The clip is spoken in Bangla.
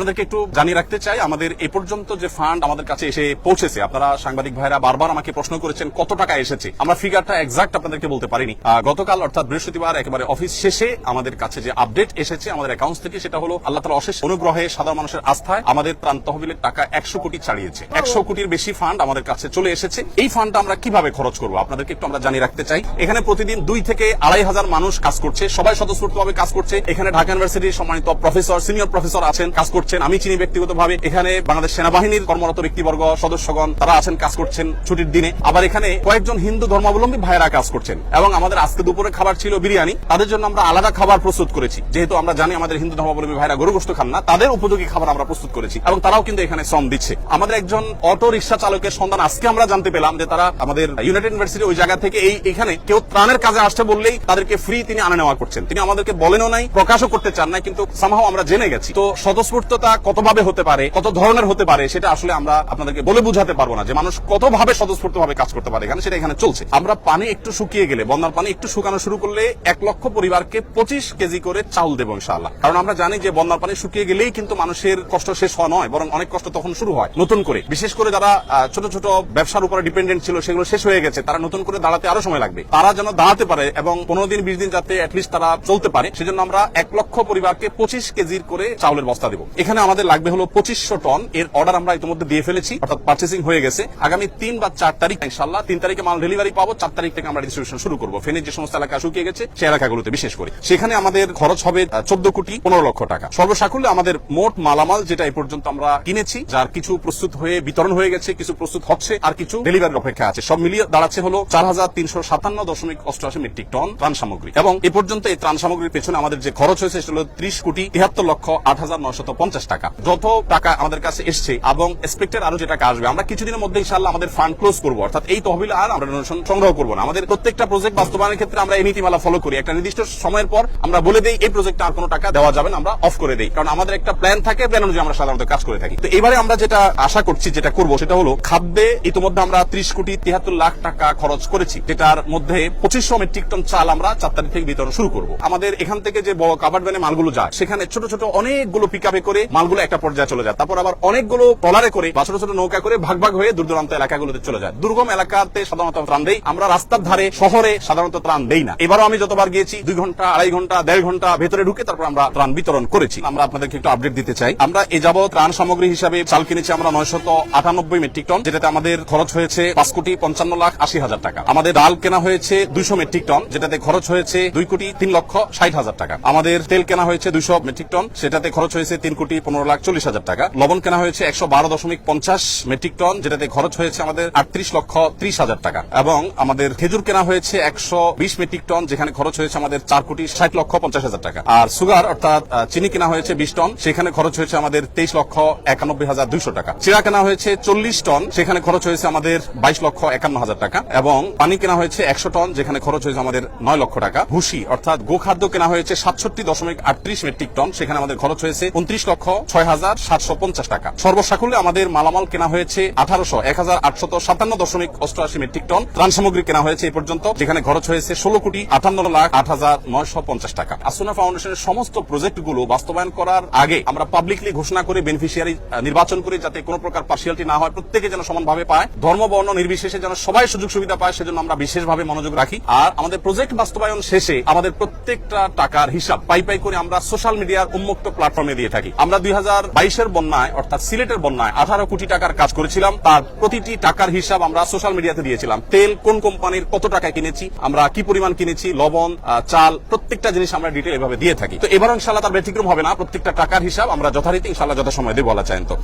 আপনাদেরকে একটু জানিয়ে রাখতে চাই, আমাদের এ পর্যন্ত যে ফান্ড আমাদের কাছে এসে পৌঁছেছে, আপনারা সাংবাদিক ভাইরা বারবার আমাকে প্রশ্ন করেছেন কত টাকা এসেছে। আমরা ফিগারটা এক্সাক্ট আপনাদেরকে বলতে পারিনি। গতকাল অর্থাৎ বৃহস্পতিবার একেবারে অফিস শেষে আমাদের কাছে যে আপডেট এসেছে আমাদের অ্যাকাউন্টস থেকে, সেটা হলো আল্লাহ তাআলার অশেষ অনুগ্রহে সাধারণ মানুষের আস্থায় আমাদের ত্রাণ তহবিলের টাকা 100 কোটি ছাড়িয়েছে। 100 কোটির বেশি ফান্ড আমাদের কাছে চলে এসেছে। এই ফান্ডটা আমরা কিভাবে খরচ করবো আপনাদেরকে একটু আমরা জানিয়ে রাখতে চাই। এখানে প্রতিদিন 2 থেকে 2,500 মানুষ কাজ করছে, সবাই স্বতঃস্ফূর্তভাবে কাজ করছে। এখানে ঢাকা ইউনিভার্সিটির সম্মানিত প্রফেসর, সিনিয়র প্রফেসর আছেন, কাজ করছেন। আমি চিনি ব্যক্তিগতভাবে। এখানে বাংলাদেশ সেনাবাহিনীর কর্মরত ব্যক্তিবর্গ, সদস্যগণ তারা আছেন, কাজ করছেন ছুটির দিনে। আবার এখানে কয়েকজন হিন্দু ধর্মাবলম্বী ভাইয়েরা কাজ করছেন। এবং আমাদের আজকে দুপুরে খাবার ছিল বিরিয়ানি। তাদের জন্য আমরা আলাদা খাবার প্রস্তুত করেছি, যেহেতু আমরা জানি আমাদের হিন্দু ধর্মাবলম্বী ভাইরা গরু গোশত খান না, তাদের উপযোগী খাবার আমরা প্রস্তুত করেছি এবং তারাও কিন্তু এখানে শ্রম দিচ্ছে। আমাদের একজন অটো রিক্সা চালকের সন্ধান আজকে আমরা জানতে পেলাম যে তারা আমাদের ইউনাইটেড ইউনিভার্সিটি ওই জায়গা থেকে এখানে কেউ ত্রাণের কাজে আসতে বললেই তাদেরকে ফ্রি তিনি আনা নেওয়া করছেন। তিনি আমাদেরকে বলেনও নাই, প্রকাশও করতে চান নাই, কিন্তু সামহাও আমরা জেনে গেছি। তো স্বতঃস্ফূর্ততা কতভাবে হতে পারে, কত ধরনের হতে পারে, সেটা আসলে আমরা আপনাদেরকে বলে বুঝাতে পারবো না যে মানুষ কতভাবে স্বতঃস্ফূর্তভাবে কাজ করতে পারে এখানে, সেটা এখানে চলছে। আমরা পানি একটু শুকিয়ে গেলে, বন্যার পানি একটু শুকানো শুরু করলে 1 লক্ষ পরিবারকে 25 কেজি করে চাউল দেবো ইনশাআল্লাহ। কারণ আমরা জানি যে বন্যার পানি শুকিয়ে গেলেই কিন্তু মানুষের কষ্ট শেষ হওয়া নয়, বরং অনেক কষ্ট তখন শুরু হয় নতুন করে। বিশেষ করে যারা ছোট ছোট ব্যবসার উপরে ডিপেন্ডেন্ট ছিল, সেগুলো শেষ হয়ে গেছে, তারা নতুন করে দাঁড়াতে আরো সময় লাগবে। তারা যেন দাঁড়াতে পারে এবং 15 দিন 20 দিন যাতে অ্যাটলিস্ট তারা চলতে পারে, সেজন্য আমরা 1 লক্ষ পরিবারকে 25 কেজির করে চাউলের বস্তা দেবো। এখানে আমাদের লাগবে হলো 2500 টন। এর অর্ডার আমরা ইতিমধ্যে দিয়ে ফেলেছি, অর্থাৎ পার্চেসিং হয়ে গেছে। আগামী 3 বা 4 তারিখ ইনশাআল্লাহ, 3 তারিখে মাল ডেলিভারি পাবো, 4 তারিখ থেকে আমরা ডিস্ট্রিবিউশন শুরু করবো। ফেনীর যে সমস্ত এলাকা শুকিয়ে গেছে সেই এলাকাগুলোতে বিশেষ করে, সেখানে আমাদের খরচ হবে 14 কোটি 15 লক্ষ টাকা। সর্বসাকুল্যে আমাদের মোট মালামাল যেটা এই পর্যন্ত আমরা কিনেছি, যার কিছু প্রস্তুত হয়ে বিতরণ হয়ে গেছে, কিছু প্রস্তুত হচ্ছে, আর কিছু ডেলিভারির অপেক্ষা আছে, সব মিলিয়ে দাঁড়াচ্ছে হলো 4357.88 মেট্রিক টন ত্রাণ সামগ্রী। এবং এ পর্যন্ত এই ত্রাণ সামগ্রীর পেছনে আমাদের যে খরচ হয়েছে সেটা হলো 30 কোটি 73,08,950 টাকা। যত টাকা আমাদের কাছে এসছে এবং এক্সপেক্টেড আরো যে টাকা আসবে, আমরা কিছুদিনের মধ্যে ইনশাআল্লাহ আমাদের ফান্ড ক্লোজ করবো, অর্থাৎ এই তহবিল আর আমরা ডোনেশন সংগ্রহ করবো না। আমাদের প্রত্যেকটা প্রজেক্ট বাস্তবায়নের ক্ষেত্রে আমরা এই নীতিমালা ফলো করি। একটা নির্দিষ্ট সময়ের পর আমরা বলে দেই এই প্রজেক্টে আর কোনো টাকা দেওয়া যাবে না, আমরা অফ করে দেই। কারণ আমাদের একটা প্ল্যান থাকে, প্ল্যান অনুযায়ী আমরা সাধারণত কাজ করে থাকি। তো এবারে আমরা যেটা আশা করছি, যেটা করবো, সেটা হলো খাদ্যে ইতিমধ্যে আমরা 30 কোটি 73 লাখ টাকা খরচ করেছি, যেটার মধ্যে 2500 মেট্রিক টন চাল আমরা 4 তারিখ থেকে বিতরণ শুরু করবো। আমাদের এখান থেকে যে বড় কাভার্ড ভ্যানে মালগুলো যায়, সেখানে ছোট ছোট অনেকগুলো পিকআপে করে মালগুলো একটা পর্যায়ে চলে যায়, তারপর আবার অনেকগুলো ট্রলারে করে বা ছোট ছোট নৌকা করে ভাগ ভাগ হয়ে দূর দূরান্ত এলাকাগুলোতে চলে যায়। দুর্গম এলাকাতে সাধারণত ত্রাণ দেই আমরা, রাস্তার ধারে শহরে সাধারণত ত্রাণ দেই না। এবারও আমি যতবার গিয়েছি 2 ঘন্টা 2.5 ঘন্টা 1.5 ঘন্টা ভেতরে ঢুকে তারপর আমরা ত্রাণ বিতরণ করেছি। আমরা আপনাদেরকে একটু আপডেট দিতে চাই। আমরা এ যাবৎ ত্রাণ সামগ্রী হিসাবে চাল কিনেছি আমরা 998 মেট্রিক টন, যেটাতে আমাদের খরচ হয়েছে 5,55,80,000 টাকা। আমাদের ডাল কেনা হয়েছে 200 মেট্রিক টন, যেটাতে খরচ হয়েছে 2,03,60,000 টাকা। আমাদের তেল কেনা হয়েছে 200 মেট্রিক টন, সেটাতে খরচ হয়েছে 3,15,40,000 টাকা। লবণ কেনা হয়েছে 112.50 মেট্রিক টন, যেটাতে খরচ হয়েছে আমাদের 38,30,000 টাকা। এবং আমাদের খেজুর কেনা হয়েছে 120 মেট্রিক টন, যেখানে খরচ হয়েছে আমাদের 4,60,50,000 টাকা। আর সুগার অর্থাৎ চিনি কেনা হয়েছে 20 টন, সেখানে খরচ হয়েছে আমাদের 23,91,200 টাকা। চিড়া কেনা হয়েছে 40 টন, সেখানে খরচ হয়েছে আমাদের 22,51,000 টাকা। এবং পানি কেনা হয়েছে 100 টন, যেখানে খরচ হয়েছে আমাদের 9 লক্ষ টাকা। ভুসি অর্থাৎ গোখাদ্য কেনা হয়েছে 67.38 মেট্রিক টন, সেখানে আমাদের খরচ হয়েছে 29,06,750 টাকা। সর্বসাকুল্যে আমাদের মালামাল কেনা হয়েছে 1,857.88 মেট্রিক টন। ত্রাণ সামগ্রী কেনা হয়েছে এই পর্যন্ত, যেখানে খরচ হয়েছে 16,58,08,950 টাকা। আসুনা ফাউন্ডেশনের সমস্ত প্রজেক্টগুলো বাস্তবায়ন করার আগে আমরা পাবলিকলি ঘোষণা করে বেনিফিশিয়ারি নির্বাচন করে, যাতে কোনো প্রকার পার্সিয়ালিটি না হয়, প্রত্যেকে যেন সমানভাবে পায়, ধর্ম বর্ণ নির্বিশেষে যেন সবাই সুযোগ সুবিধা পায়, সেজন্য আমরা বিশেষভাবে মনোযোগ রাখি। আর আমাদের প্রজেক্ট বাস্তবায়ন শেষে আমাদের প্রত্যেকটা টাকার হিসাব পাই পাই করে আমরা সোশ্যাল মিডিয়ার উন্মুক্ত প্ল্যাটফর্মে দিয়ে থাকি। আমরা 2022-এর বন্যায় অর্থাৎ সিলেটের বন্যায় 18 কোটি টাকার কাজ করেছিলাম, তার প্রতিটি টাকার হিসাব আমরা সোশ্যাল মিডিয়াতে দিয়েছিলাম। তেল কোন কোম্পানির কত টাকায় কিনেছি, আমরা কি পরিমাণ কিনেছি, লবণ চাল প্রত্যেকটা জিনিস আমরা ডিটেইল এভাবে দিয়ে থাকি। তো এবার ইনশাআল্লাহ তার ব্যতিক্রম হবে না, প্রত্যেকটা টাকার হিসাব আমরা যথারীতি ইনশাআল্লাহ যথাসময়ে দেব বলা চাই। তো